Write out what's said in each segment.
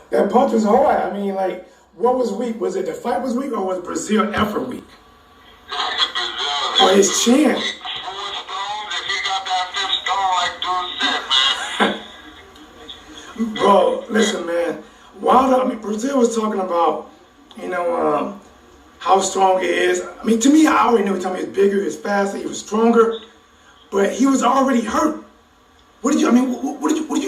That punch was hard. I mean, like, what was weak? Was it the fight was weak or was Brazil effort weak? Or his chin? Bro, listen, man. Wilder, I mean, Brazil was talking about, how strong he is. I mean, to me, I already knew he told me he was bigger, he was faster, he was stronger, but he was already hurt. What did you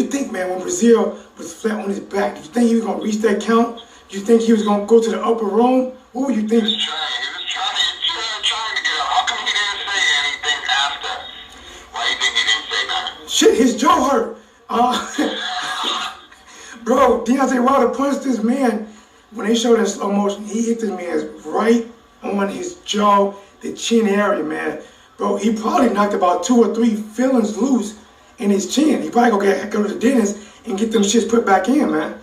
think, man, when Brazil was flat on his back? Did you think he was gonna reach that count? Did you think he was gonna go to the upper room? What were you thinking? He was trying to get up. How come he didn't say anything after? Why do you think he didn't say that? Shit, his jaw hurt. Bro, Deontay Wilder punched this man. When they showed that slow motion, he hit this man right on his jaw, the chin area, man. Bro, he probably knocked about 2 or 3 fillings loose in his chin. He probably go to the dentist and get them shits put back in, man. Real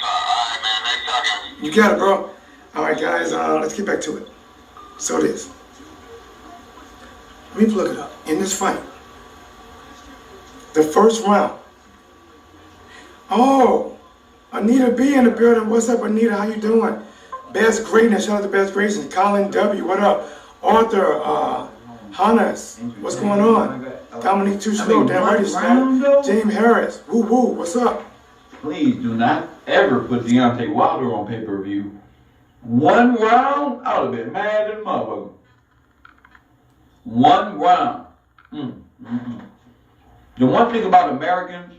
talk. All right, man. Nice talking. You got it, bro. All right, guys, let's get back to it. So it is. Let me look it up. In this fight, the first round. Oh, Anita B in the building. What's up, Anita? How you doing? Best Greatness. Shout out to Best Greatness. Colin W. What up? Arthur Hannes. What's going on? Dominique Too Slow. Damn right, Snow. James Harris. Woo woo. What's up? Please do not ever put Deontay Wilder on pay-per-view. One round, I would have been mad at the motherfucker. One round. The one thing about Americans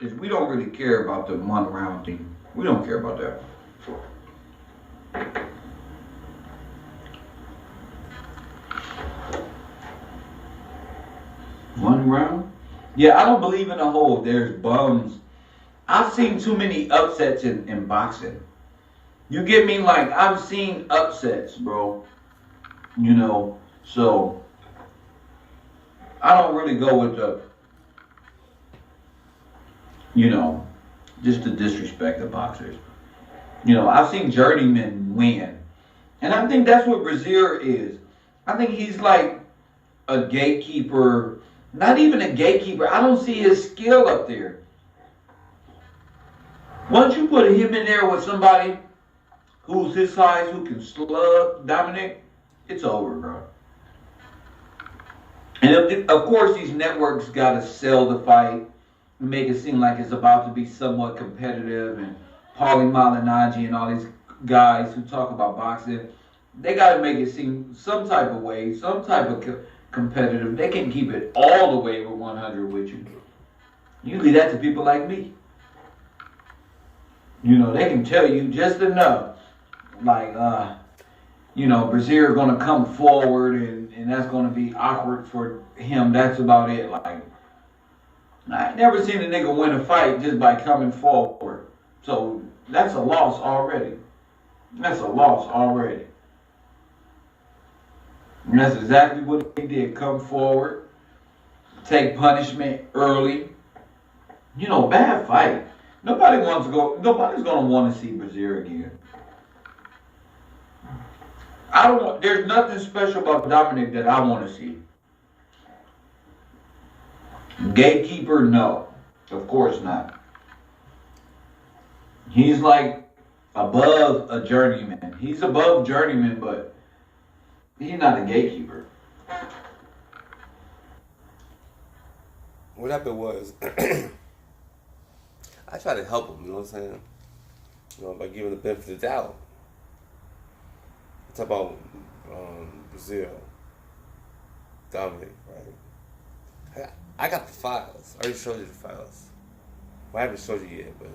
is we don't really care about the one round thing. We don't care about that. One round? Yeah, I don't believe in the whole there's bums. I've seen too many upsets in boxing. You get me? Like, I've seen upsets, bro. So I don't really go with the, just to disrespect the boxers. I've seen journeymen win. And I think that's what Brazier is. I think he's like a gatekeeper. Not even a gatekeeper. I don't see his skill up there. Once you put him in there with somebody who's his size, who can slug Dominic, it's over, bro. And of course, these networks got to sell the fight and make it seem like it's about to be somewhat competitive. And Paulie Malignaggi and all these guys who talk about boxing, they got to make it seem some type of way, some type of competitive. They can keep it all the way with 100 with you. You leave that to people like me. They can tell you just enough. Like, Brazier going to come forward and that's going to be awkward for him. That's about it. Like, I ain't never seen a nigga win a fight just by coming forward. So that's a loss already. That's a loss already. And that's exactly what he did. Come forward, take punishment early. Bad fight. Nobody's gonna want to see Brazier again. There's nothing special about Dominic that I want to see. Gatekeeper, no. Of course not. He's like above a journeyman. He's above journeyman, but he's not a gatekeeper. What happened was, I tried to help him, you know what I'm saying? By giving the benefit of the doubt. Talk about Brazil, Dominic, right? I got the files. I already showed you the files. Well, I haven't showed you yet, but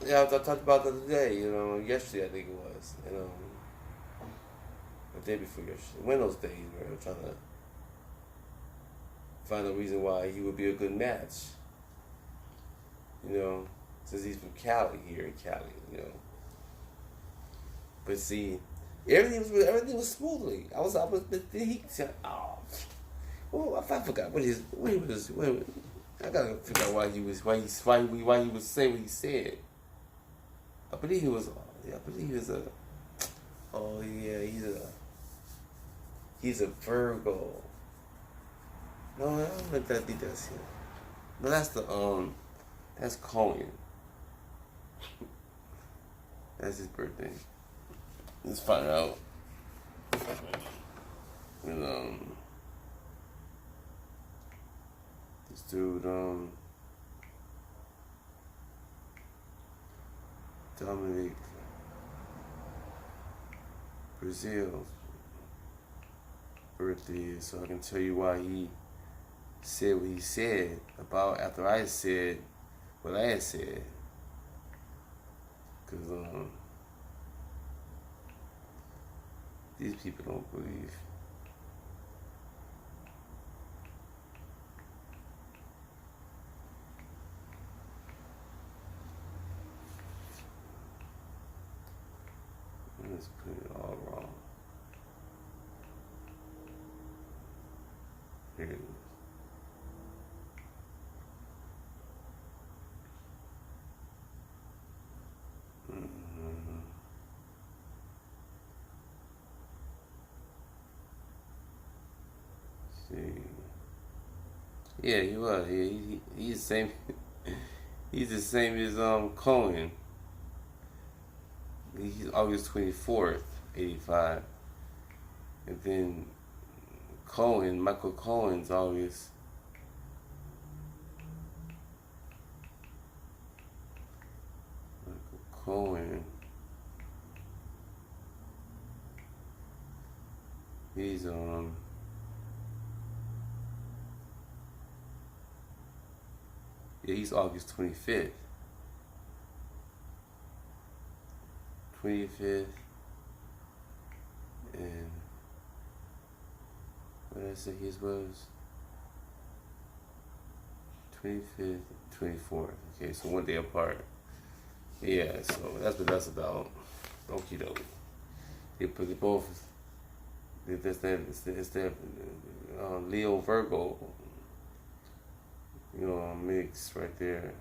yeah, I talked about the other day, yesterday I think it was, and the day before yesterday. One of those days where I'm trying to find a reason why he would be a good match. Since he's from Cali, here in Cali, But see, everything was smoothly. I was, he said, oh, well, I forgot what he was. I gotta figure out why he was saying what he said. I believe he was he's a Virgo. No, I don't think that's here. No, that's the That's Cohen. That's his birthday. Let's find out. And this dude, Dominic Brazil's birthday, so I can tell you why he said what he said about after I said what I had said. Because these people don't believe. Let's put it all wrong. Here it is. See. Yeah, he was. He's the same. He's the same as Cohen. He's August 24th, 85. And then Cohen, Michael Cohen's August. Michael Cohen. He's he's August 25th. 25th. And what did I say his was? 25th, 24th. Okay, so one day apart. Yeah, so that's what that's about. Okie doke. They put it both. It's that Leo Virgo, mix right there.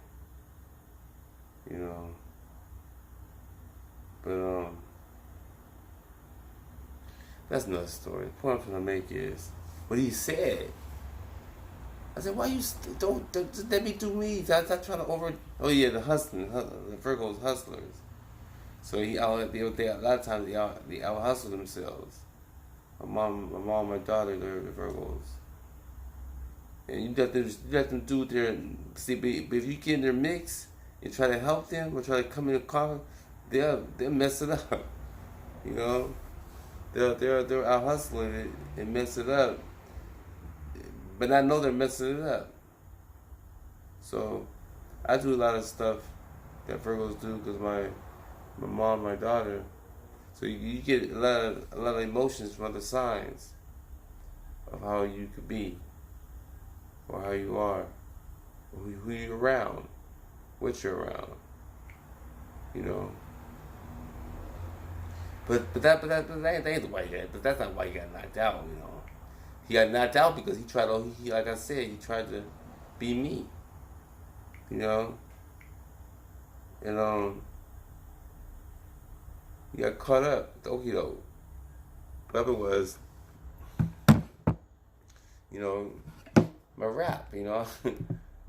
But that's another story. The point I'm trying to make is what he said. I said, why you don't just let me do me? I'm trying to Oh yeah, the Virgos hustlers. So they a lot of times they out hustle themselves. My mom, my daughter, they're the Virgos. And you let them do their see. But if you get in their mix and try to help them or try to come in the car, they'll mess it up. They're out hustling it and mess it up. But I know they're messing it up. So I do a lot of stuff that Virgos do because my mom, my daughter. So you get a lot of emotions from other signs of how you could be, or how you are, or who you're around, what you're around. But that ain't why he got. But that's not why he got knocked out. He got knocked out because he tried to. Like I said, he tried to be me. And he got caught up. Okie doke. Whatever it was, my rap,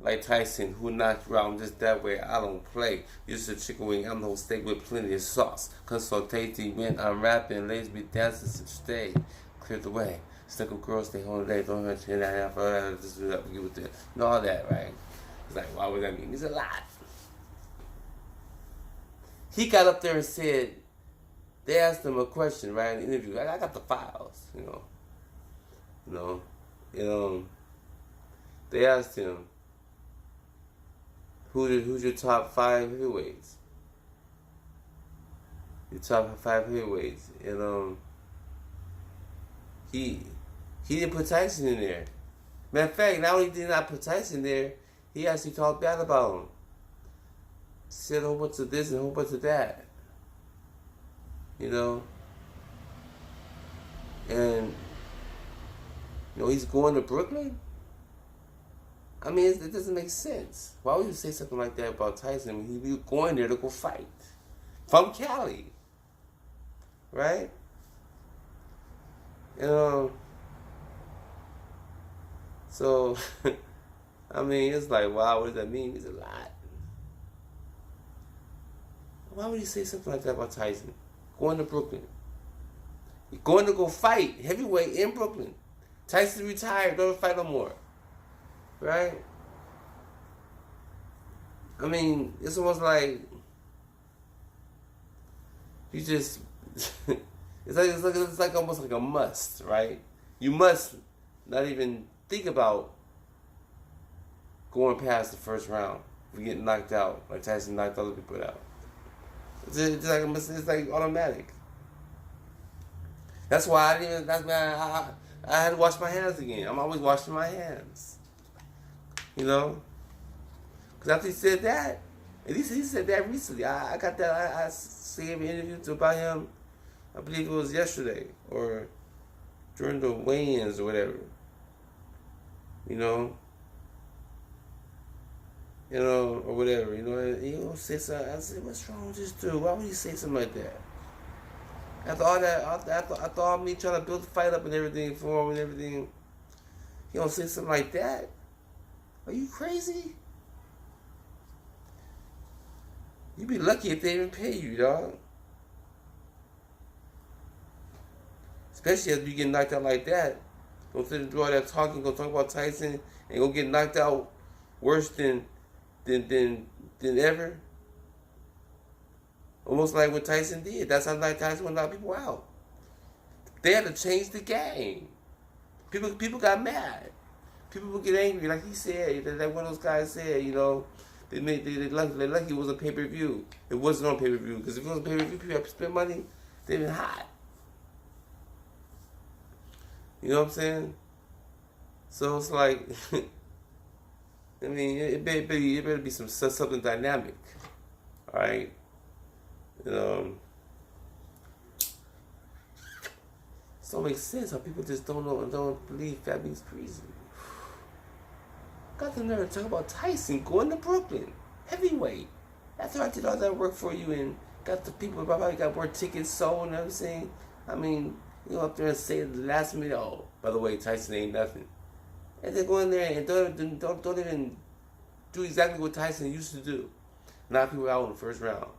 like Tyson, who knocked you out, I'm just that way, I don't play. Just a chicken wing, I'm no steak with plenty of sauce. Consultating when I'm rapping, ladies be dancing, stay, clear the way. Stuck up girls, stay home today, don't hurt you, just do that, you with it. All that, right? It's like, why would that mean? It's a lot. He got up there and said, they asked him a question, right, in the interview. I got the files, they asked him, who's your top 5 heavyweights? Your top 5 heavyweights. And he didn't put Tyson in there. Matter of fact, not only did not put Tyson there, he actually talked bad about him. Said a whole bunch of this and a whole bunch of that. And he's going to Brooklyn? I mean, it doesn't make sense. Why would you say something like that about Tyson when he was going there to go fight? From Cali. Right? So, I mean, it's like, wow, what does that mean? It's a lot. Why would he say something like that about Tyson? Going to Brooklyn. You're going to go fight heavyweight in Brooklyn. Tyson retired, don't fight no more. Right? I mean, it's almost like you just it's like almost like a must, right? You must not even think about going past the first round. If you get knocked out, like Tyson knocked other people out. It's like automatic. That's why I had to wash my hands again. I'm always washing my hands. You know? Because after he said that, at least he said that recently. I got that, I see an interview about him, I believe it was yesterday, or during the weigh-ins or whatever. You know? Or whatever, and he gonna say something. I said, what's wrong with this dude? Why would he say something like that? After all that, after all me trying to build the fight up and everything for him and everything, he gonna say something like that? Are you crazy? You be lucky if they even pay you, dog. Especially after you get knocked out like that. Go sit and do all that talking, go talk about Tyson, and go get knocked out worse than ever. Almost like what Tyson did. That's how Tyson knocked people out. They had to change the game. People got mad. People would get angry, like he said. Like one of those guys said, they lucky it was a pay-per-view. It wasn't on pay-per-view, because if it was on pay-per-view, people have to spend money. They've been hot. You know what I'm saying? So it's like, I mean, it better be something dynamic, all right? It don't make sense how people just don't know and don't believe Fabian's crazy. Got the nerve to talk about Tyson going to Brooklyn, heavyweight. After I did all that work for you and got the people probably got more tickets sold and everything. I mean, you go up there and say at the last minute, oh, by the way, Tyson ain't nothing. And then go in there and don't even do exactly what Tyson used to do. Knock people out in the first round.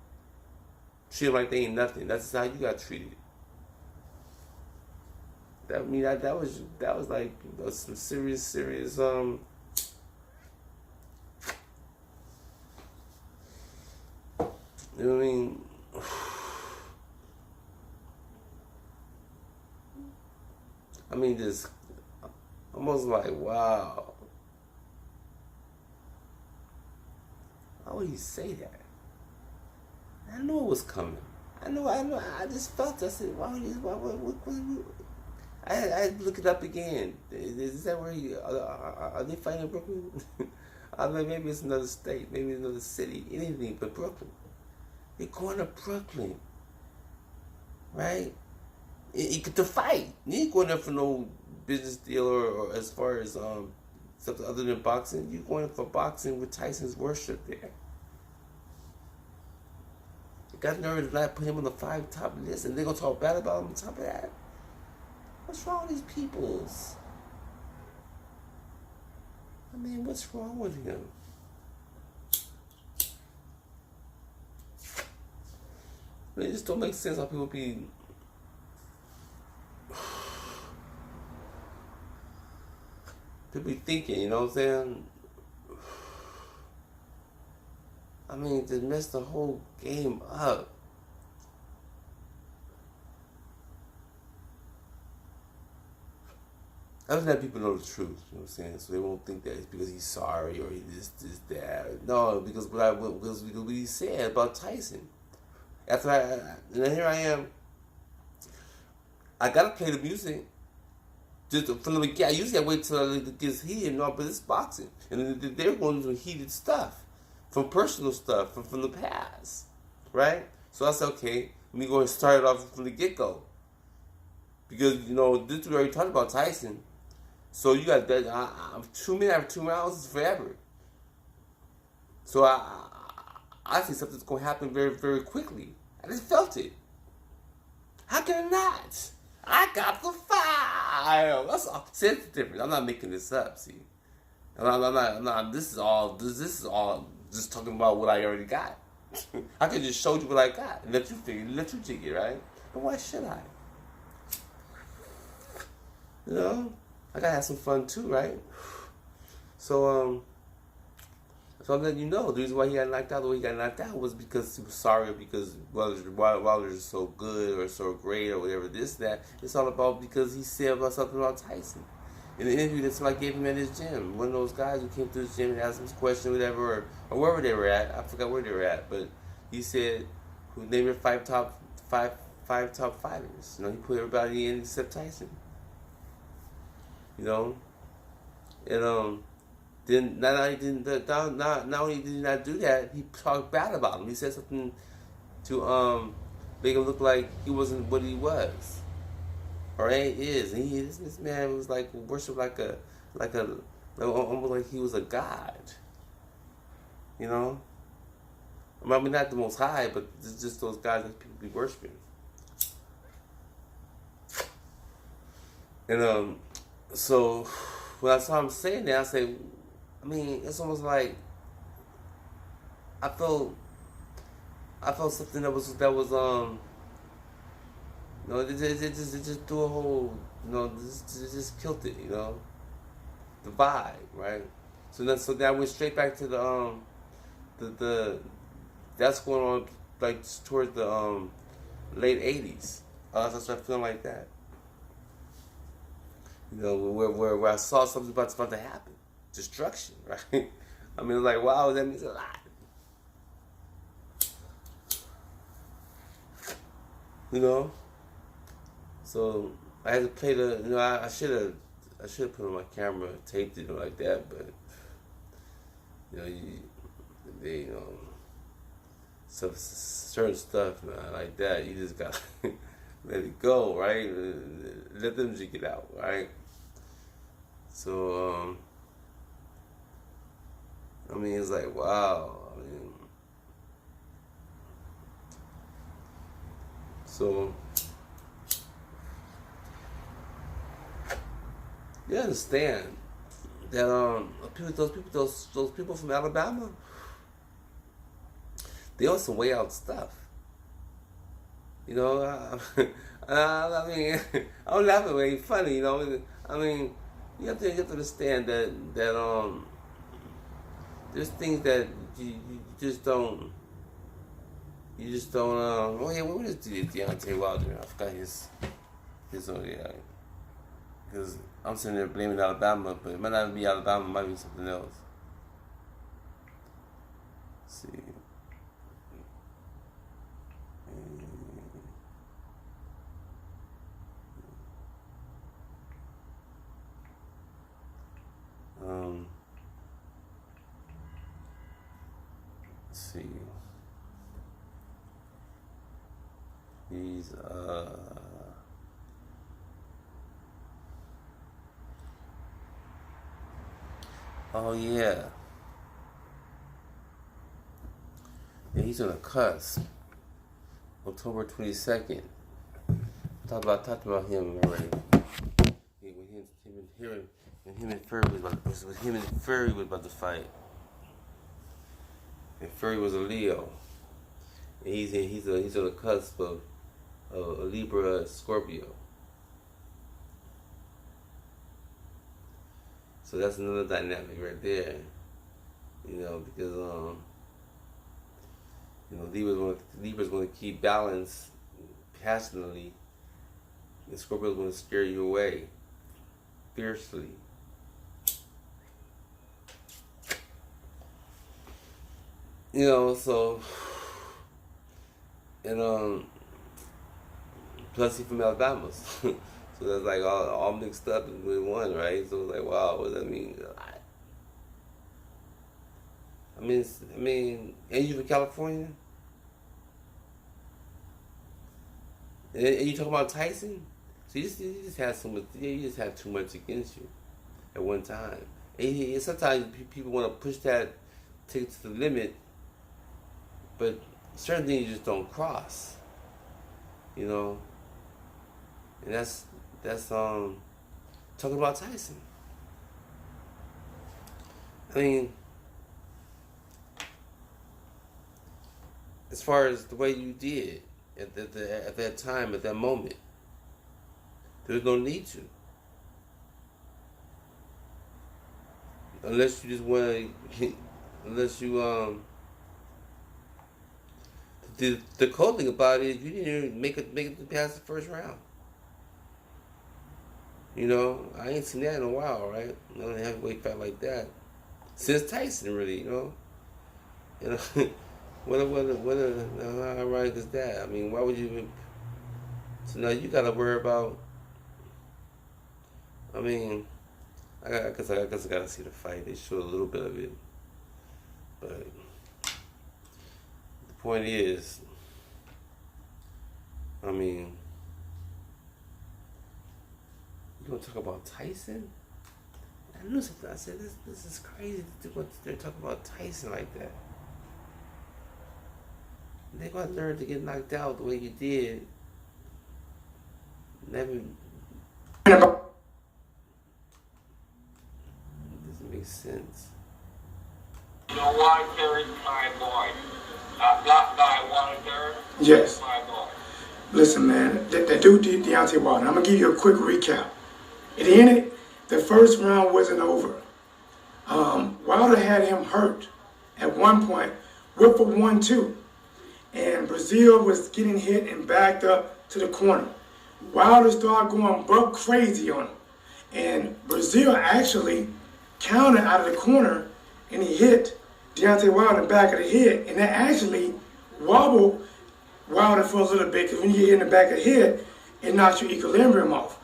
Treat them like they ain't nothing. That's how you got treated. That was like some serious you know what I mean? I mean, just almost like, wow. Why would he say that? I knew it was coming. I know. I just felt it. I said, what? I had to look it up again. Is that where are they fighting in Brooklyn? I mean, maybe it's another state, maybe another city, anything but Brooklyn. They're going to Brooklyn, right? To fight. You ain't going there for no business deal or as far as something other than boxing. You're going for boxing with Tyson's worship there. You got nerve to not put him on the 5 top list, and they're gonna talk bad about him on top of that. What's wrong with these peoples? I mean, what's wrong with him? I mean, it just don't make sense how people be thinking, you know what I'm saying? I mean, to mess the whole game up. I just let people know the truth, you know what I'm saying? So they won't think that it's because he's sorry or he this, that. No, because because what he said about Tyson. And then here I am. I gotta play the music. Just from the beginning. Usually I wait till it gets heated and all, but it's boxing. And they're going to heated stuff. From personal stuff, from the past. Right? So I said, okay, let me go and start it off from the get-go. Because, this we already talked about Tyson. So you got that. I'm 2 minutes after 2 rounds is forever. So I see something's going to happen very, very quickly. I just felt it. How can I not? I got the file. That's all. See, it's different. I'm not making this up. See, I'm not. This is all just talking about what I already got. I could just show you what I got and let you take it, right? But why should I? You know, I gotta have some fun too, right? So I'm letting you know the reason why he got knocked out the way he got knocked out was because he was sorry, or because Wilder's so good or so great or whatever, this, that. It's all about because he said about something about Tyson. In the interview that somebody gave him at his gym, one of those guys who came to his gym and asked him this question, whatever, or wherever they were at, I forgot where they were at, but he said, name your five top fighters. You know, he put everybody in except Tyson. You know, and then not only did he not do that, he talked bad about him. He said something to make him look like he wasn't what he was or is. And this man was like worshipped like almost like he was a god. You know, I mean not the Most High, but just those guys that people be worshiping. And so when I saw him saying that, I said, I mean, it's almost like I felt something that was you know, it just threw a whole, you know, it just killed it, you know, the vibe, right? So now we're straight back to the that's going on like towards the late '80s. I started feeling like that. You know, where I saw something about to happen. Destruction, right? I mean, like, wow, that means a lot. You know? So, I had to play the, you know, I should have put on my camera, taped it like that, but, you know, they, you know, certain stuff, man, like that, you just got to let it go, right? Let them jig it out, right? So, I mean, it's like, wow. I mean, so you understand that those people from Alabama, they on some way out stuff. You know, I mean, I'm laughing, but it's funny. You know, I mean, you have to understand that there's things that you just don't. Oh yeah, what is Deontay Wilder? I forgot his because I'm sitting there blaming Alabama, but it might not be Alabama, it might be something else. Let's see. Let's see. He's oh yeah. Yeah, he's on a cusp. October 22nd. Talked about him already. When him and Fury was about to fight. And Fury was a Leo. And he's on the cusp of a Libra Scorpio. So that's another dynamic right there. You know, because you know, Libra's going to keep balance passionately, and Scorpio's going to scare you away fiercely. You know, so, and plus he's from Alabama, so that's like all mixed up in one, right? So it's like, wow, what does that mean? I mean, and you from California? And you talking about Tyson? So you just had so much. You just had too much against you at one time. And sometimes people want to push that, take it to the limit, but certain things you just don't cross. You know, and that's talking about Tyson. I mean, as far as the way you did at that time, at that moment. There's no need to. Unless you just want to, unless you, the cool thing about it is you didn't even make it past the first round. You know, I ain't seen that in a while, right? No heavyweight fight like that since Tyson, really. You know, how ironic is that? I mean, why would you even? So now you gotta worry about. I mean, I guess I gotta see the fight. They showed a little bit of it, but the point is, I mean, you gonna talk about Tyson? I knew something. I said this is crazy. They're talking about Tyson like that. They're gonna learn to get knocked out the way you did. Never. It doesn't make sense. You know why Terry's my boy? Black guy wanted Terry? Yes. My boy. Listen, man, that dude Deontay Wilder. I'm gonna give you a quick recap. At the end, the first round wasn't over. Wilder had him hurt at one point with a 1-2. And Brazil was getting hit and backed up to the corner. Wilder started going buck crazy on him. And Brazil actually countered out of the corner and he hit Deontay Wilder in the back of the head. And that actually wobbled Wilder for a little bit, because when you get hit in the back of the head, it knocks your equilibrium off.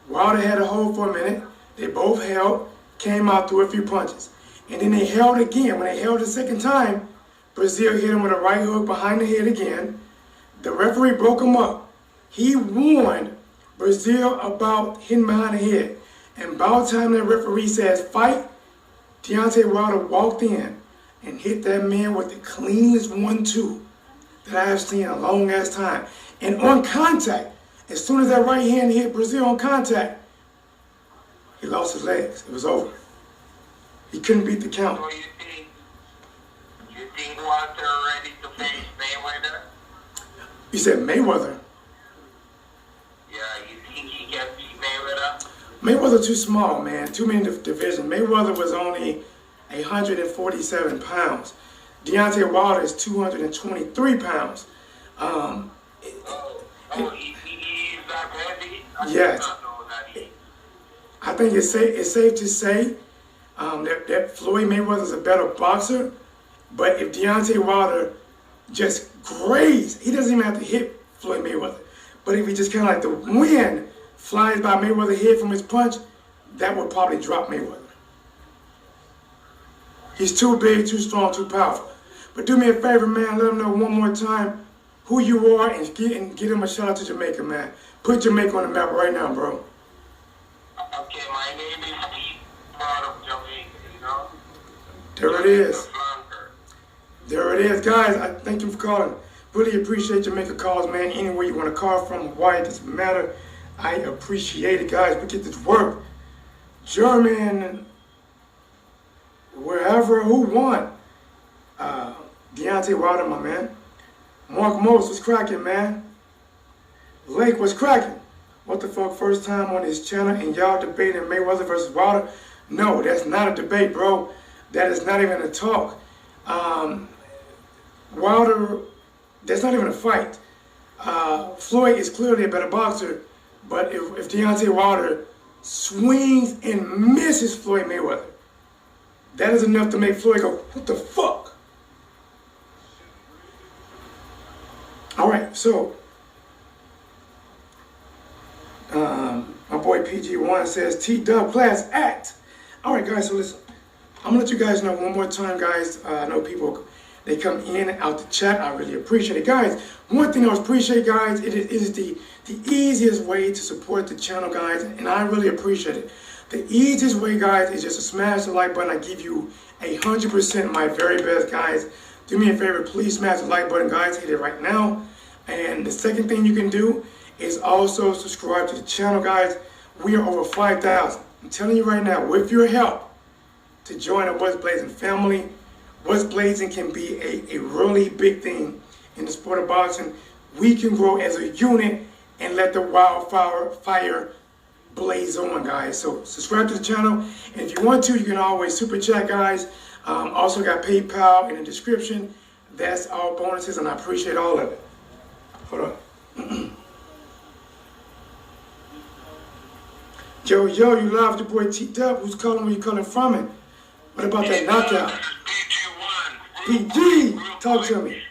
Wilder had a hold for a minute. They both held, came out, threw a few punches. And then they held again. When they held the second time, Brazil hit him with a right hook behind the head again. The referee broke him up. He warned Brazil about hitting behind the head. And by the time that referee says fight, Deontay Wilder walked in and hit that man with the cleanest 1-2 that I have seen in a long ass time. And on contact, as soon as that right hand hit Brazil on contact, he lost his legs. It was over. He couldn't beat the count. So you think Walter ready to face Mayweather? You said Mayweather? Yeah, you think he can beat Mayweather? Mayweather too small, man. Too many divisions. Mayweather was only 147 pounds. Deontay Wilder is 223 pounds. He's that heavy? Yes. I think it's safe to say that Floyd Mayweather is a better boxer. But if Deontay Wilder just grazed, he doesn't even have to hit Floyd Mayweather. But if he just kind of like the wind flies by Mayweather's head from his punch, that would probably drop Mayweather. He's too big, too strong, too powerful. But do me a favor, man, let him know one more time who you are and get him a shout out to Jamaica, man. Put Jamaica on the map right now, bro. Okay, my name is Steve, part of Jamaica, you know? There it is. There it is. Guys, I thank you for calling. Really appreciate Jamaica calls, man. Anywhere you want to call from, Hawaii, it doesn't matter. I appreciate it, guys. We get this work. German, wherever, who won? Deontay Wilder, my man. Mark Most, what's cracking, man? Lake, what's cracking? What the fuck, first time on this channel and y'all debating Mayweather versus Wilder? No, that's not a debate, bro. That is not even a talk. Wilder, that's not even a fight. Floyd is clearly a better boxer, but if Deontay Wilder swings and misses Floyd Mayweather, that is enough to make Floyd go, what the fuck? All right, so my boy PG1 says T-Dub class act. All right, guys, so listen, I'm gonna let you guys know one more time, guys. I know people, they come in and out the chat. I really appreciate it, guys. One thing I appreciate, guys, it is the easiest way to support the channel, guys, and I really appreciate it. The easiest way, guys, is just to smash the like button. I give you 100% my very best, guys. Do me a favor, please smash the like button, guys. Hit it right now. And the second thing you can do is also subscribe to the channel, guys. We are over 5,000. I'm telling you right now, with your help, to join the What's Blazing family. What's Blazing can be a really big thing in the sport of boxing, we can grow as a unit and let the fire blaze on, guys. So subscribe to the channel, and if you want to, you can always super chat, guys. Also got PayPal in the description. That's all bonuses, and I appreciate all of it. Hold on. Yo, you live with your boy T-Dub. Who's calling? Where you calling from? And what about that knockout? PG, talk to me.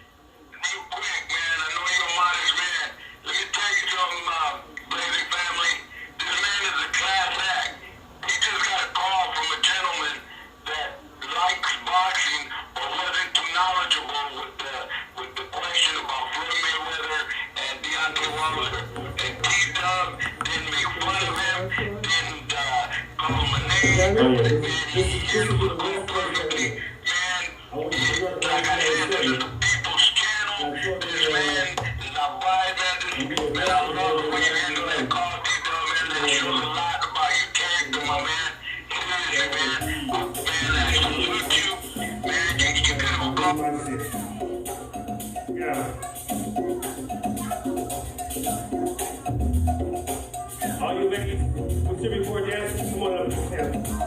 Are you ready? What's your report, Dad? Come on up.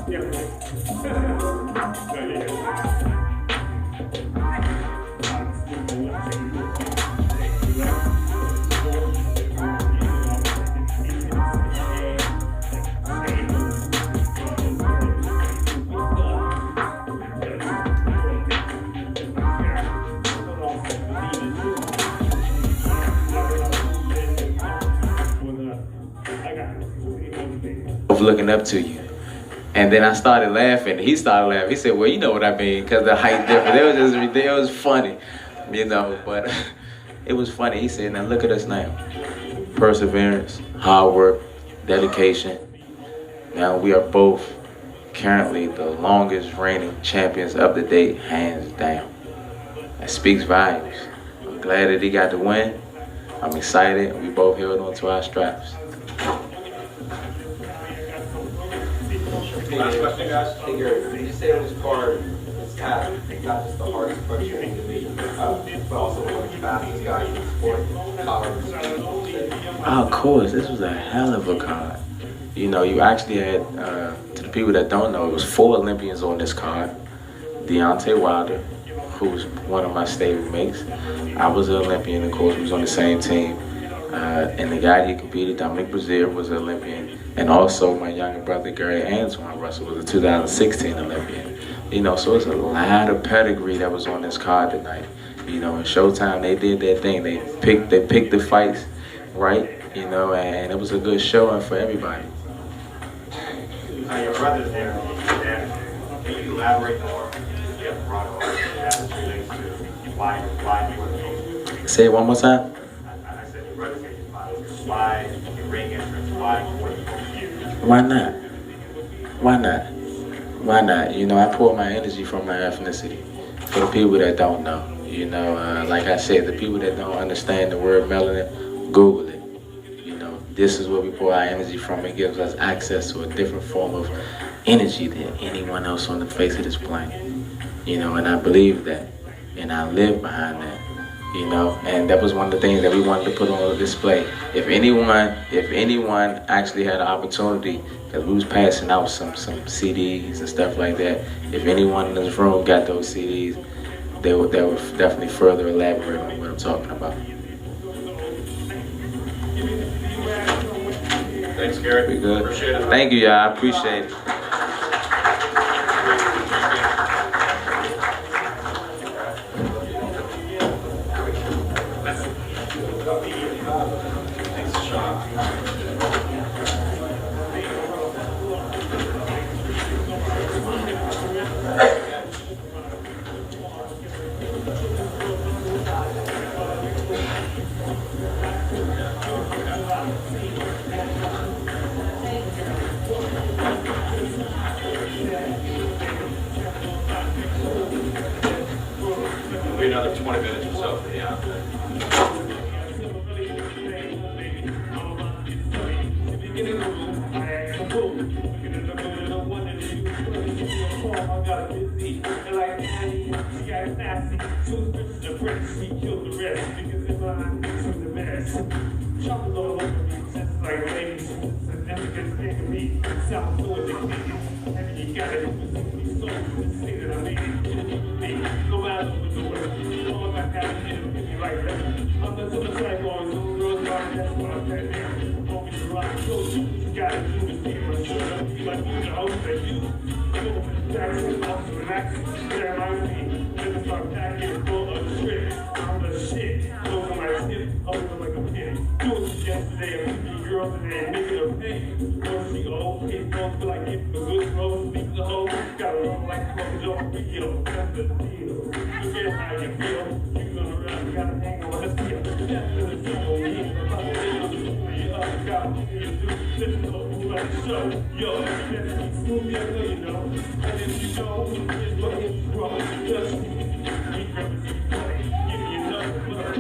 Yeah. Looking up to you, and then I started laughing. He started laughing. He said, "Well, you know what I mean, because the height difference." It was funny, you know. But it was funny. He said, "Now look at us now: perseverance, hard work, dedication. Now we are both currently the longest reigning champions up to date, hands down. That speaks volumes. I'm glad that he got the win. I'm excited. We both held on to our straps." Last question, guys. You say on this card, it's not just the hardest question you need to beat, but also one of the fastest guys in the sport. Of course, this was a hell of a card. You know, you actually had, to the people that don't know, it was 4 Olympians on this card. Deontay Wilder, who's one of my stable mates. I was an Olympian, of course, we was on the same team. And the guy he competed, Dominic Brazil, was an Olympian. And also my younger brother, Gary Antoine Russell, was a 2016 Olympian. You know, so it's a lot of pedigree that was on this card tonight. You know, in Showtime, they did their thing. They picked the fights right, you know, and it was a good showing for everybody. Your brother's there, and can you elaborate more? Say it one more time. Why not? Why not? Why not? You know, I pour my energy from my ethnicity. For the people that don't know, you know, like I said, the people that don't understand the word melanin, Google it. You know, this is where we pour our energy from. It gives us access to a different form of energy than anyone else on the face of this planet. You know, and I believe that, and I live behind that. You know, and that was one of the things that we wanted to put on display. If anyone actually had an opportunity, because we was passing out some CDs and stuff like that, if anyone in this room got those CDs, they would definitely further elaborate on what I'm talking about. Thanks, Gary. We good? Appreciate it. Thank you, y'all. I appreciate it. Maybe another 20 minutes or so for the fresh, we kill the rest, because in my eyes, I'm the best. Choppers all over me, just like ladies, significant in me, sound so addicted. And you got it, it's so to say that I made it, no matter what the word, all I got is me like that. I'm the sort of type on some girls like that's what I'm saying there. Focus around, so you gotta do is be my shirt, be like you know that you. Jackson, off to relax, there might be. Then start packing full of shit. I'm the shit. Those on my tip, over like a pin. Doing this yesterday, I'm meeting girls today, making a pay. Once she old, kids don't feel like getting the good road. Leave the hoe, gotta run like smoking Joe Rio. That's the deal. Forget how you feel. You gonna run, gotta hang on the steel. That's the deal. I'm about to take you up, got what you do. This is what we like to show. Yo, that's me, smooth, I know you know. And if you don't, it's what it's wrong. Just me, represent play. Give me another blood.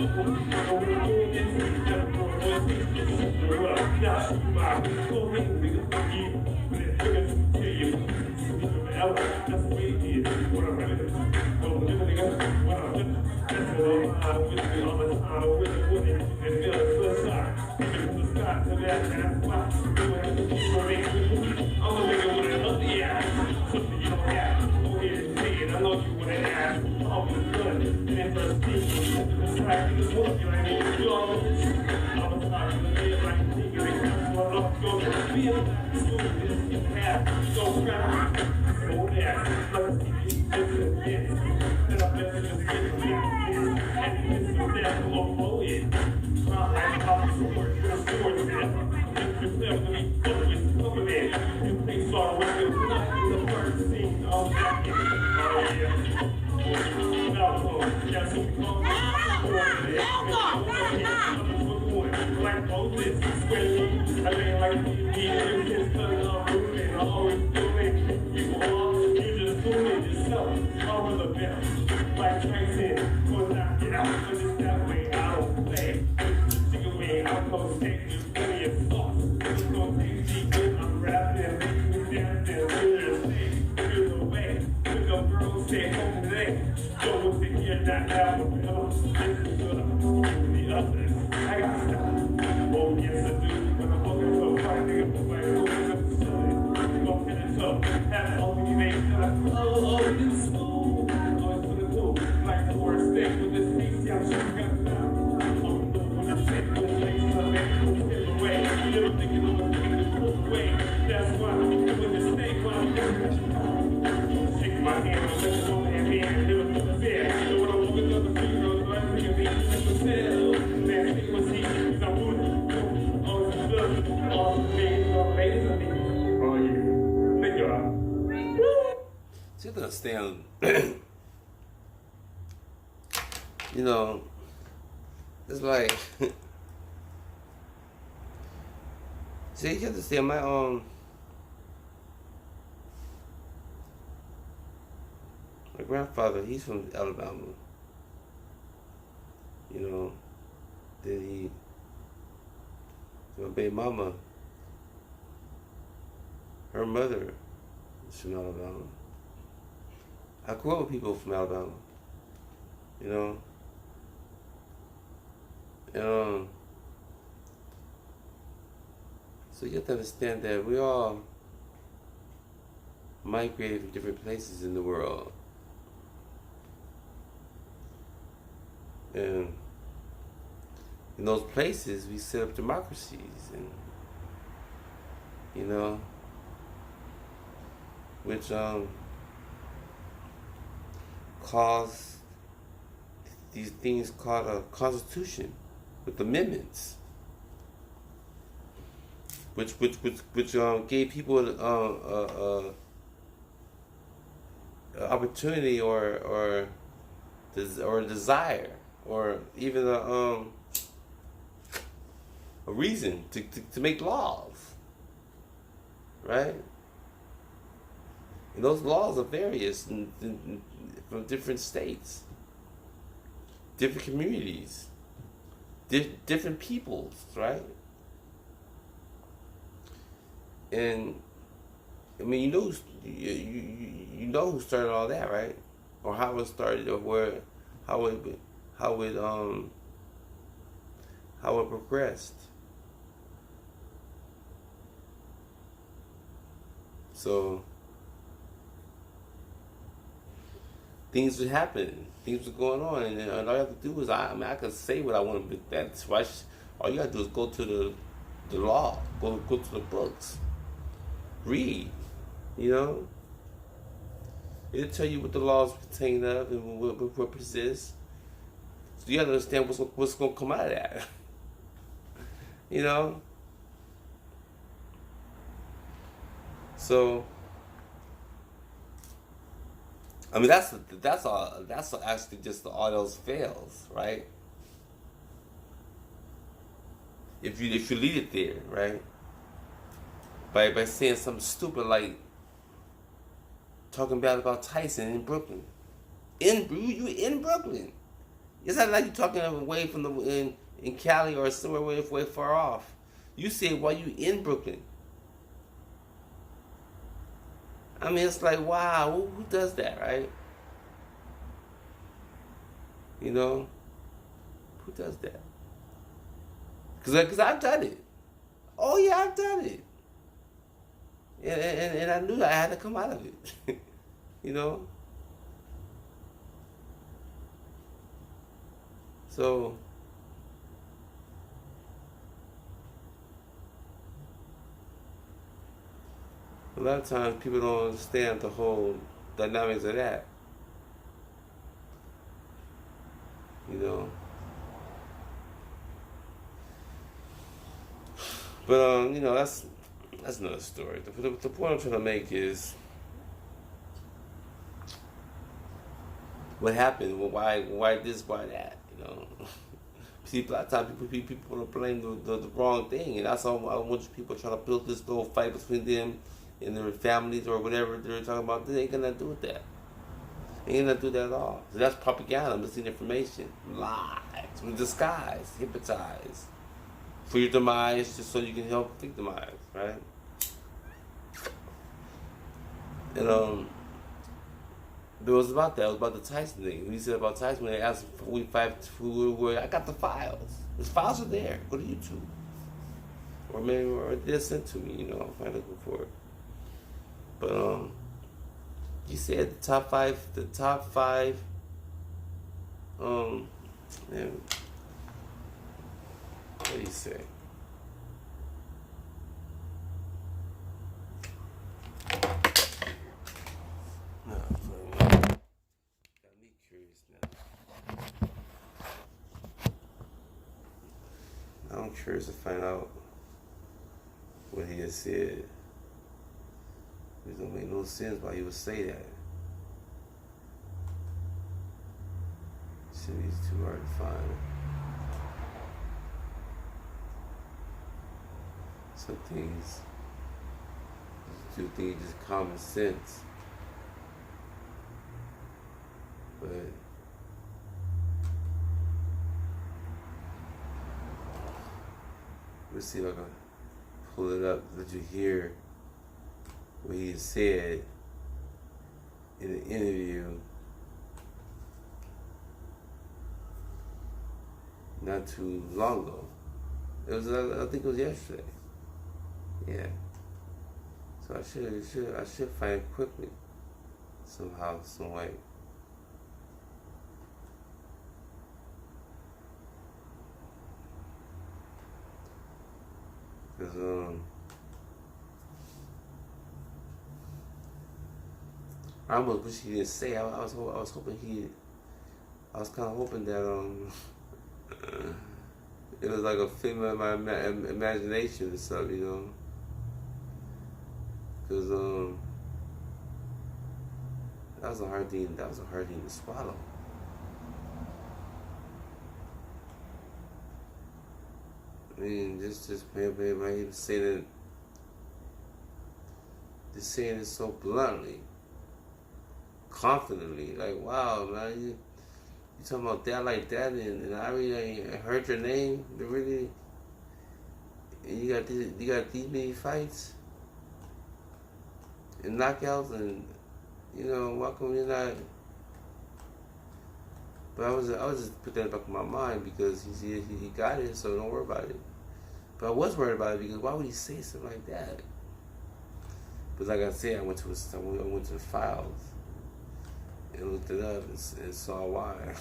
Over the moon, it's me, never throw away. It's super rough. Now shoot my go ahead, nigga. Yeah, but it's niggas to you. That's the way it is. What I'm ready to do. Don't live it, nigga. What I'm living. That's what I'm with me all the time. With it. And feel it to the side. Give it to the sky. To that, and that's why. Do it. I'm a nigga with another ass. Something you don't have. Go ahead and say it. I know you with an ass. I'm with good. And then first thing. This track is what you ain't even know. I'm a top of the head like a nigga. That's what I'm going to be. So this is half. So crap. So that. Let's see. This is it. And I'm messing with the and this is that. Come on, it. Not like how you work. Your sword there. Definitely focus coming in. You think sorry with you not the first scene of that. Oh yeah. Now yeah, so we call it like Moses, I mean like he is son of Ruben, always doing you all, you just doing it yourself, over the bell, like Tyson, will not get out, but it's that way, I don't play. Chicken wing, I'm gonna take you plenty of sauce. I'm gonna take deep in, I'm rapping and making me dance and here's the way. With the girls stay home today. Go with it here, not now, but this is good. The others, I got stuff. Oh, yes, I do. When I'm walking to a party, nigga, put my foot in the facility. Go get it up. Have it all you make. Oh, you smooth. Oh, it's for the cool. Like the worst thing with this piece, yeah, I'm sure you got it down. I'm when I say this thing, I'm making it away. Little thinking of a thing to pull away. That's why I'm doing this thing when I'm doing shake my hand, I'm looking on that man, never took a fair. So when I'm looking at the females, I'm thinking they just sell. Man, think what's he, because I'm doing it. All the stuff, all the things, all the ladies, I mean, oh yeah. Thank y'all. So you have to understand, you know, it's like, see, you have to understand my grandfather, he's from Alabama. You know, then my baby mama, her mother is from Alabama. I grew up with people from Alabama, you know. So you have to understand that we all migrated from different places in the world. And in those places, we set up democracies, and you know, which caused these things called a constitution with amendments, which gave people opportunity or desire, or even a reason to make laws, right? And those laws are various from different states, different communities, different peoples, right? And I mean, you know who started all that, right? Or how it started, or how how it progressed. So things would happen, things were going on, and all you have to do is I could say what I want to. But that's why all you gotta do is go to the law, go to the books, read. You know, it'll tell you what the laws contain of and what persists. So you gotta understand what's gonna come out of that. You know. So, I mean, that's actually just all those fails, right? If you leave it there, right? By saying something stupid like talking bad about Tyson in Brooklyn, you in Brooklyn. It's not like you're talking away from in Cali or somewhere way far off. You say why you in Brooklyn. I mean, it's like, wow, who does that, right? You know, who does that? Because I've done it. Oh yeah, I've done it. And I knew I had to come out of it. You know. So. A lot of times people don't understand the whole dynamics of that. You know. But you know, that's another story. The point I'm trying to make is what happened. Well, why this? Why that? You know. See, a lot of times people want to blame the wrong thing, and that's all. I want people trying to build this little fight between them and their families or whatever they're talking about. They ain't gonna do with that. They ain't gonna do that at all. So that's propaganda, misinformation, lies, with disguise, hypnotize for your demise, just so you can help victimize, right? And it was about that. It was about the Tyson thing. When he said about Tyson, when they asked who I got the files. The files are there. Go to YouTube, or they're sent to me. You know, if I'm looking for it. But you said the top five. Man, what do you say? No, got me curious now. I'm curious to find out what he has said. It don't make no sense why he would say that. Shit, it's too hard to find. Some things, do things just common sense. But let's see if I can pull it up. Let you hear what he said in an interview not too long ago. It was, I think it was yesterday. Yeah. So I should find it quickly, somehow, some way. Because I almost wish he didn't say. I was hoping I was kind of hoping that it was like a figment of my imagination or something, you know. Because that was a hard thing to swallow. I mean, just maybe saying it so bluntly, confidently, like, wow, man, you talking about that like that, and I really heard your name, really, and you got these many fights and knockouts, and you know, why come you're not But I was just put that in the back of my mind because he got it, so don't worry about it. But I was worried about it because why would he say something like that? But like I said, I went to the files and looked it up and saw why.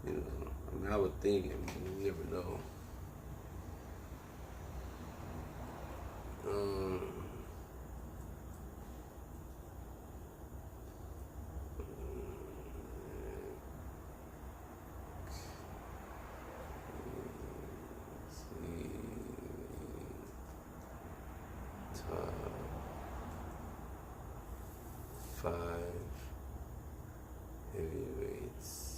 You know, I mean, I would think, I mean, you never know. Top 5 heavyweights.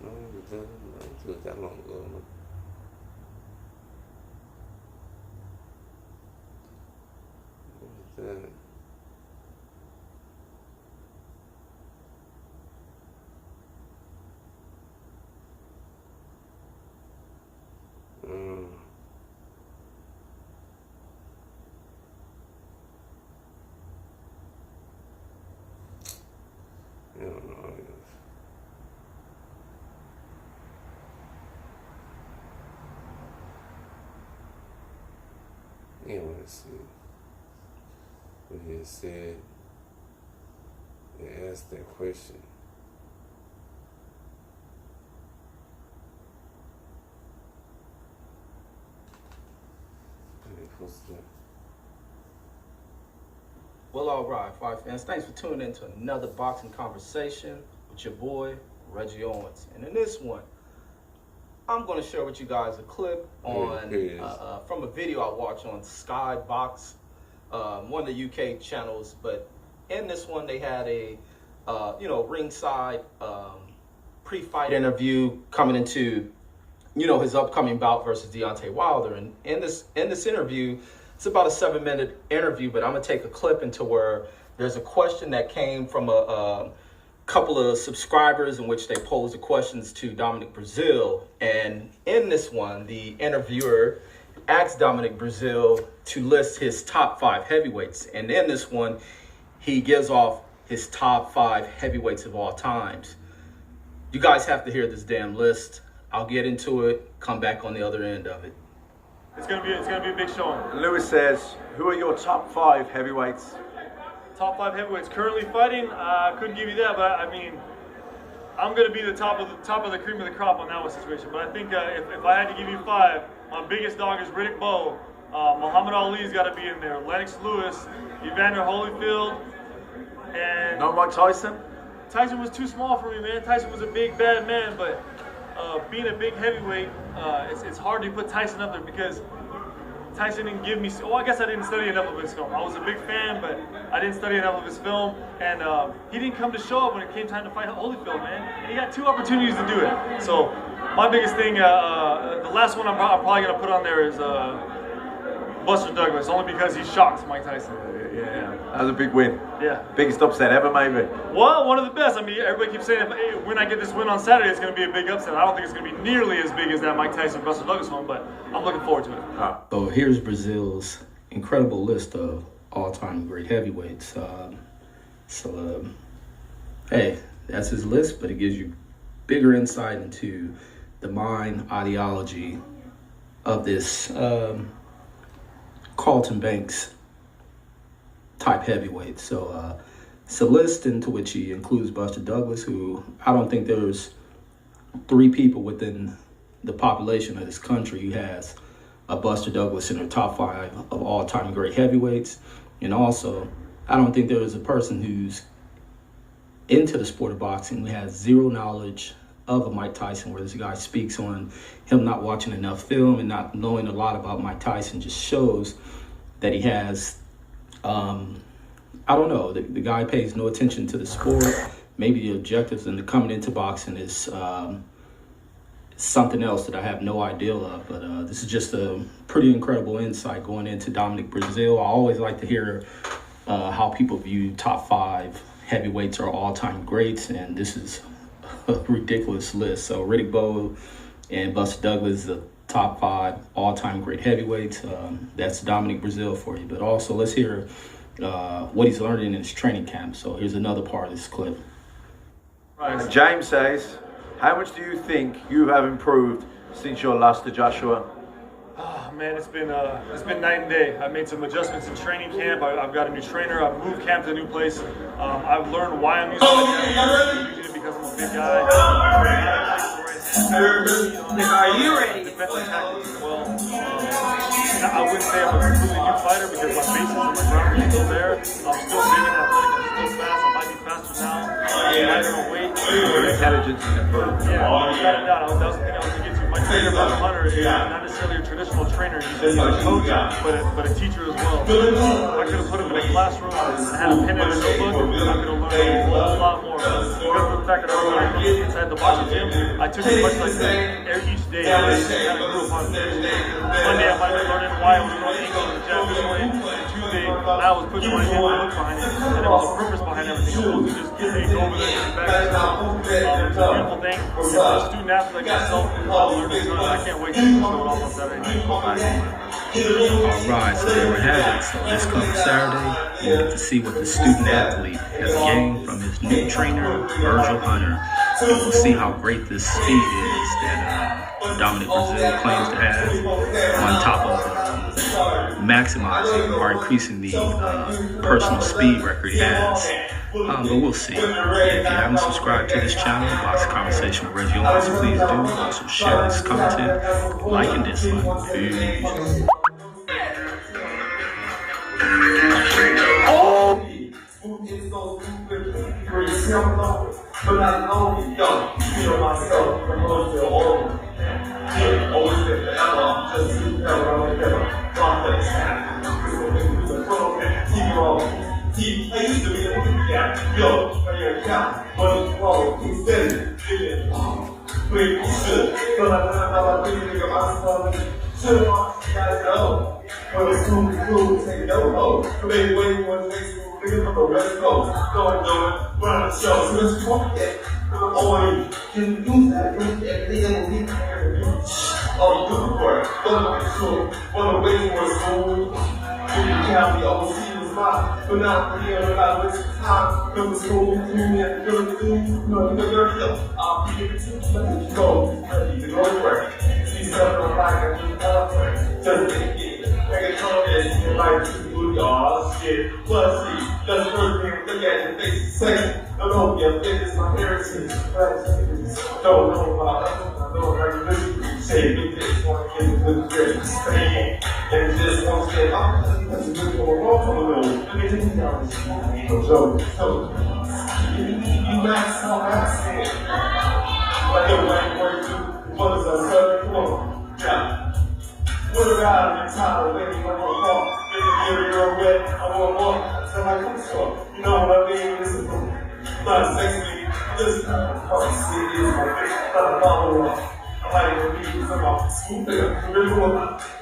No, it doesn't do it that long ago. What was that? I don't know. Anyway, let's see. What he said, they asked that question. Well, all right, Fight fans, thanks for tuning in to another boxing conversation with your boy, Reggie Owens. And in this one, I'm going to share with you guys a clip on from a video I watched on Sky Box, one of the UK channels. But in this one, they had a ringside pre-fight interview coming into his upcoming bout versus Deontay Wilder. And in this interview, it's about a 7-minute interview, but I'm gonna take a clip into where there's a question that came from a couple of subscribers in which they posed the questions to Dominic Brazil. And in this one, the interviewer asked Dominic Brazil to list his top 5 heavyweights. And in this one, he gives off his top 5 heavyweights of all times. You guys have to hear this damn list. I'll get into it, come back on the other end of it. It's gonna be a big showing. And Lewis says, who are your top 5 heavyweights? Top 5 heavyweights currently fighting. I couldn't give you that, but I mean, I'm gonna be the top of the cream of the crop on that one situation. But I think if I had to give you 5, my biggest dog is Riddick Bowe. Muhammad Ali's got to be in there. Lennox Lewis, Evander Holyfield, and Not Mike Tyson? Tyson was too small for me, man. Tyson was a big bad man, but being a big heavyweight, it's hard to put Tyson up there because Tyson didn't give me. I guess I didn't study enough of his film. I was a big fan, but I didn't study enough of his film, and he didn't come to show up when it came time to fight Holyfield, man. And he got 2 opportunities to do it. So my biggest thing, the last one I'm probably gonna put on there is Buster Douglas, only because he shocked Mike Tyson. Yeah, that was a big win. Yeah. Biggest upset ever, maybe. Well, one of the best. I mean, everybody keeps saying when I get this win on Saturday, it's going to be a big upset. I don't think it's going to be nearly as big as that Mike Tyson Buster Douglas one, but I'm looking forward to it. So here's Brazil's incredible list of all-time great heavyweights. Hey, that's his list, but it gives you bigger insight into the mind, ideology of this Carlton Banks type heavyweight. So it's a list into which he includes Buster Douglas, who I don't think there's 3 people within the population of this country who has a Buster Douglas in their top 5 of all-time great heavyweights. And also, I don't think there is a person who's into the sport of boxing who has 0 knowledge of a Mike Tyson, where this guy speaks on him not watching enough film and not knowing a lot about Mike Tyson. Just shows that he has, I don't know, the guy pays no attention to the sport. Maybe the objectives in coming into boxing is something else that I have no idea of. But this is just a pretty incredible insight going into Dominic Brazil. I always like to hear how people view top 5 heavyweights are all-time greats, and this is a ridiculous list. So Riddick Bowe and Buster Douglas, the top 5 all-time great heavyweights. That's Dominic Brazil for you. But also, let's hear what he's learning in his training camp. So here's another part of this clip. Right. James says, how much do you think you have improved since your loss to Joshua? Oh man, it's been night and day. I made some adjustments in training camp. I've got a new trainer. I've moved camp to a new place. I've learned why I'm using it. I'm using it because I'm a big guy. Are you ready? Defensive tactics as well. I wouldn't say I'm a completely new fighter because my basis and my ground game is still there. I'm still big and athletic. I'm still fast. I might be faster now. I'm lighter on weight. Intelligence is improved. Yeah, without a doubt. That was the thing I was going to get to. My trainer, Bob Hunter, is not necessarily a traditional trainer. He's a coach, but a teacher as well. I could have put him in a classroom and had a pen and a notebook. I could have learned a whole lot more. Because of the fact that I was learning inside the boxing gym, I took it much like that each day. I kind of grew upon it. Monday I might be learning why I was throwing ankles in the jab this way. Tuesday I was pushing my hand and look behind it. And there was a purpose behind everything. It wasn't just getting go over there and get back. It's a beautiful thing. For a student athlete like myself, I can't wait to show it off on Saturday night. Alright, so there we have it. So this coming Saturday, you get to see what the student athlete has gained from his new trainer, Virgil Hunter. And we'll see how great this speed is that Dominic Brazil claims to have, on top of maximizing or increasing the personal speed record he has. But we'll see. If you haven't subscribed to this channel, Boxing Conversation with Reggie Owens, please do. Also share this content, like and dislike. Peace. It's so stupid for yourself, but not only don't feel myself promote your own. Always say forever, just to never, never, drop that snap. Keep it rolling. See, I used to be able to do that. Yo, right here, yeah, but it's wrong. Instead, it wait, shit. So I think you got shit, gotta go. But it's cool, take no hope. Maybe waiting one next week. Nigga from the West Coast, going doing, run the show, so let's talk that. Or can you do that? Everything will be there to do. Oh, good work. Don't make sure. Wanna wait for a school. You can be overseas spot, but not for here, not waste time. Come to school, you and you're the dude. No, you're the I'll be here too. Let me go. Ready to go to work. See something on fire, just take it. I can tell this, you like to do y'all shit. Plus, see, that's the first thing look at your face. Second, don't know your fitness, my heritage. Don't know about us, I know how you listen. Say, big face, want to get a good grip. And just want to say, oh, that's a good one. Welcome a little. Let me take you down this. So, you max out accent. Like your white word, too. What is that, sir? Come on. Yeah. What about the time when you want to walk? You're wet, I want to walk. So I'm like, so, you know what I mean? This is not sexy. This is see, this is my face. Not a follow up. I like to be some school thing. Really cool.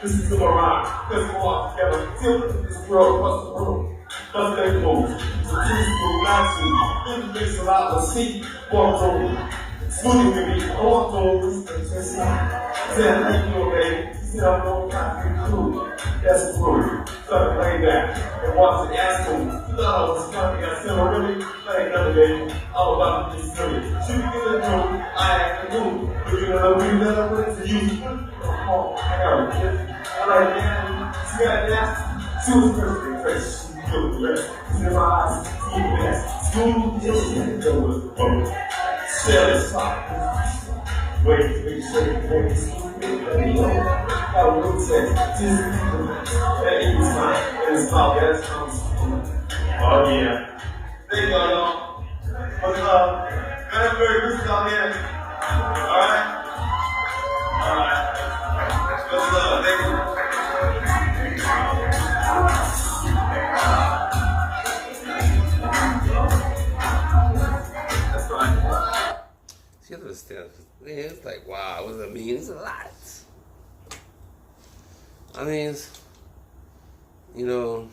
This is some around. Let's walk together. Tilt this world across the room. Let's take a move. So teaspoon, not to. This makes a lot of seat. Walk over. Smoothie with me. I walk over. Just say, thank you, baby. You know, no cool. That's cool. Something like that. And watch the asshole. No, it's funny. I said, really? Like another day. All about this silly. Should we get the room? I act the move. But you know, we never went to you. Oh, I got a kid. I like that. See that nasty? She was perfect. Fresh. She was the best. See my eyes. See the best. Smooth. Just go with it. Share the sock. Wait, make sure you wait. I will say, that is mine. It is my best. Oh, yeah. There you go, y'all. What's up? Man, very good out here. Alright? Alright. What's up? Thank you. That's fine. See, I understand. Man, it's like, wow, what does that mean? It's a lot. I mean, you know,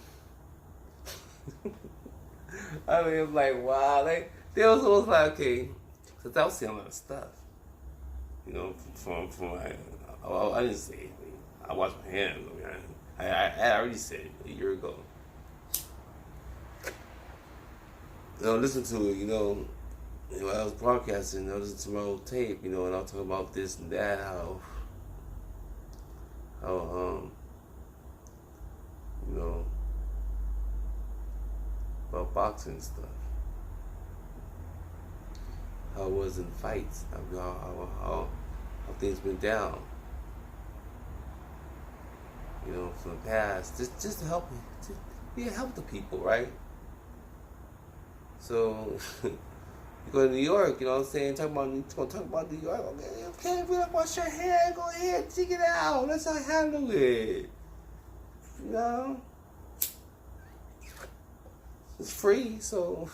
I mean, I'm like, wow. Like, they was almost like, okay, because I was seeing a lot of stuff. You know, from like, I didn't say it. I washed my hands. I mean, I already said it a year ago. You know, listen to it, I was broadcasting, I listened to my old tape, and I was talking about this and that, how about boxing and stuff. How it was in fights, how things went down. From the past, just to help help the people, right? So you go to New York, you know what I'm saying? Talk about New York. Okay, if you don't wash your hair, go ahead, dig it out. That's how I handle it. It's free, so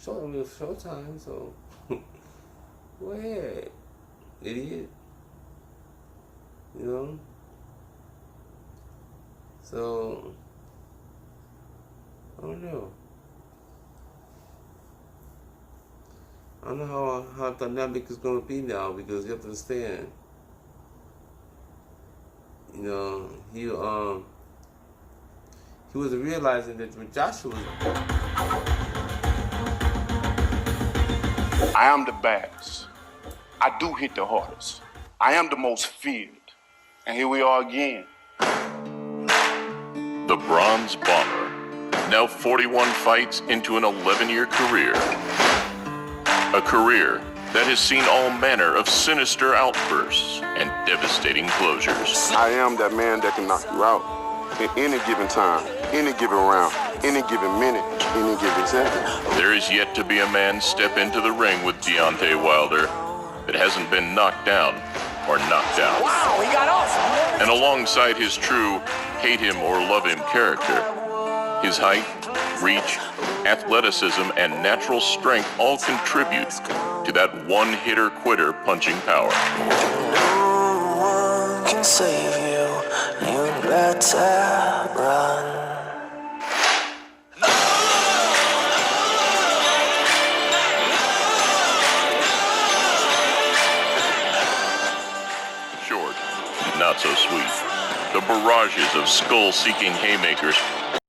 showtime, so go ahead, idiot. So I don't know. I don't know how dynamic is going to be now, because you have to understand, he wasn't realizing that when Joshua was... I am the baddest. I do hit the hardest. I am the most feared. And here we are again. The Bronze Bomber, now 41 fights into an 11-year career. A career that has seen all manner of sinister outbursts and devastating closures. I am that man that can knock you out at any given time, any given round, any given minute, any given second. There is yet to be a man step into the ring with Deontay Wilder that hasn't been knocked down or knocked out. Wow, he got awesome. And alongside his true hate him or love him character, his height, reach, athleticism, and natural strength all contribute to that one-hitter-quitter punching power. No one can save you, you better run. Short, not so sweet. The barrages of skull-seeking haymakers